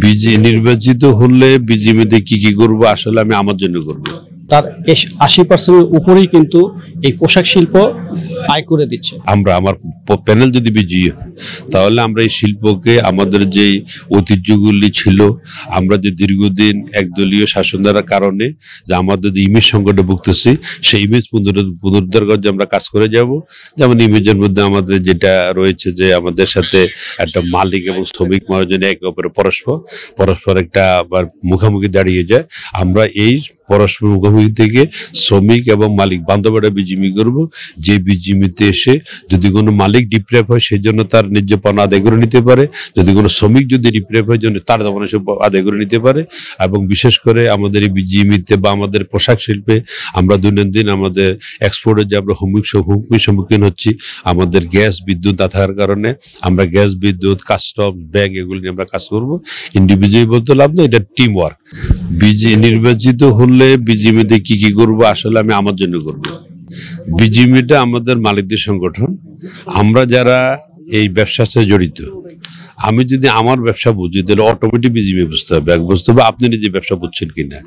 Busy নির্বাচিত হলে বিজিবিতে কি করব আসলে আমি আমার জন্য করব। তার 80% উপরেই কিন্তু এই পোশাক শিল্প আয় করে দিচ্ছে। আমার প্যানেল যদি বিজয়ী হয় তাহলে আমরা এই শিল্পকে আমাদের যে ঐতিহ্যগুলি ছিল, আমরা যে দীর্ঘদিন একদলীয় শাসন দ্বারা কারণে যে আমাদের যে ইমেজ সংকটে ভুগতেছি সেই ইমেজ পুনরুদ্ধার করে আমরা কাজ করে যাব। যেমন ইমেজের মধ্যে আমাদের যেটা রয়েছে যে আমাদের সাথে একটা মালিক এবং শ্রমিক মহাজন একে অপরের পরস্পর একটা আবার মুখোমুখি দাঁড়িয়ে যায়। আমরা এই পরস্পর মুখোমুখি থেকে শ্রমিক এবং মালিক বান্ধবটা বিজিমি করব, যে বিজিমিতে এসে যদি কোনো মালিক ডিপ্রাইভ হয় সেই জন্য তার ন্যায্য পাওনা আদায় করে নিতে পারে, যদি কোনো শ্রমিক যদি ডিপ্রাইভ হয় জন্য তার দাম আদায় করে নিতে পারে। এবং বিশেষ করে আমাদের এই বিজিমিতে বা আমাদের পোশাক শিল্পে আমরা দৈনন্দিন আমাদের এক্সপোর্টে যে আমরা হুমকির সম্মুখীন হচ্ছি, আমাদের গ্যাস বিদ্যুৎ না থাকার কারণে আমরা গ্যাস বিদ্যুৎ কাস্টম ব্যাংক এগুলি নিয়ে আমরা কাজ করবো। ইন্ডিভিজুয়াল বলতে লাভ না, এটা টিম ওয়ার্ক। নির্বাচিত হলে বিজিমিতে কি করব আসলে আমি আমার জন্য করব। বিজিমিটা আমাদের মালিকদের সংগঠন। আমরা যারা এই ব্যবসার সাথে জড়িত, আমি যদি আমার ব্যবসা বুঝি তাহলে অটোমেটিক বিজিমি বুঝতে হবে, আপনি নিজে ব্যবসা বুঝছেন কিনা।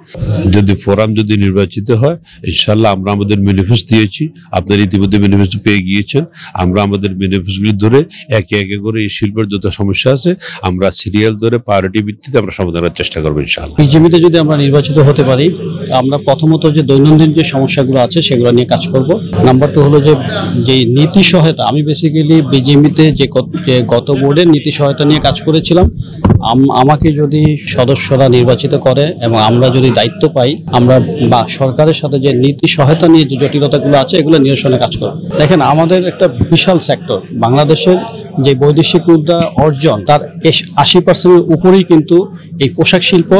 যদি ফোরাম যদি নির্বাচিত হয় ইনশাল্লাহ আমরা আমাদের ম্যানিফেস্টো দিয়েছি, আপনারা ইতিমধ্যে ম্যানিফেস্টো পেয়ে গিয়েছেন। আমরা আমাদের ম্যানিফেস্টোগুলি ধরে একে একে করে এই শিল্পের যত সমস্যা আছে আমরা সিরিয়াল ধরে প্রায়োরিটি ভিত্তিতে আমরা সমাধানের চেষ্টা করবো ইনশাল্লাহ। বিজিবিতে যদি আমরা নির্বাচিত হতে পারি, আমরা প্রথমত যে দৈনন্দিন যে সমস্যাগুলো আছে সেগুলো নিয়ে কাজ করব। নাম্বার 2 হলো যে নীতি সহায়তা। আমি বেসিক্যালি বিজিবিতে যে গত বোর্ডের নীতি সহায়তা নিয়ে কাজ করেছিলাম। আমাকে যদি সদস্যরা নির্বাচিত করে এবং আমরা যদি দায়িত্ব পাই, আমরা বা সরকারের সাথে যে নীতি সহায়তা নিয়ে যে জটিলতাগুলো আছে এগুলো নিরসনে কাজ করব। দেখেন, আমাদের একটা বিশাল সেক্টর, বাংলাদেশের যে বৈদেশিক মুদ্রা অর্জন তার 80% উপরেই কিন্তু এই পোশাক শিল্প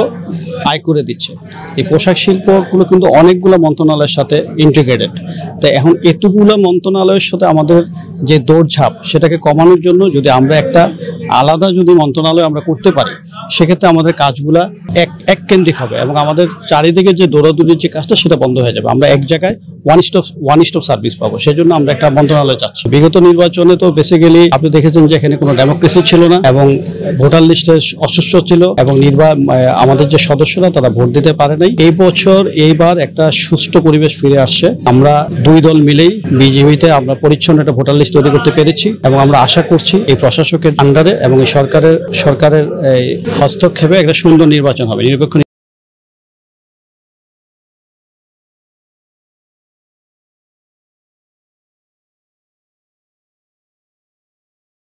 আয় করে দিচ্ছে। এই পোশাক শিল্পগুলো কিন্তু অনেকগুলো মন্ত্রণালয়ের সাথে ইন্টিগ্রেটেড। তাই এখন এতগুলো মন্ত্রণালয়ের সাথে আমাদের যে দৌড়ঝাঁপ সেটাকে কমানোর জন্য যদি আমরা একটা আলাদা যদি মন্ত্রণালয় আমরা করতে পারি, সেক্ষেত্রে আমাদের কাজগুলা এক কেন্দ্রিক হবে এবং আমাদের চারিদিকে যে দৌড়াদৌড়ির যে কাজটা সেটা বন্ধ হয়ে যাবে। আমরা এক জায়গায় ওয়ান স্টপ সার্ভিস পাবো। সেই জন্য আমরা একটা মন্ত্রণালয় চাচ্ছি। বিগত নির্বাচনে তো বেসিক্যালি আপনি দেখেছেন যে এখানে কোনো ডেমোক্রেসি ছিল না এবং ভোটার লিস্টে অসুস্থ ছিল এবং আমাদের যে সদস্যরা তারা ভোট দিতে পারে নাই। এইবার একটা সুষ্ঠু পরিবেশ ফিরে আসছে। আমরা 2 দল মিলেই বিজিবিতে আমরা পরিচ্ছন্ন একটা ভোটার লিস্ট তৈরি করতে পেরেছি এবং আমরা আশা করছি এই প্রশাসকের আন্ডারে এবং এই সরকারের হস্তক্ষেপে একটা সুন্দর নির্বাচন হবে, নিরপেক্ষ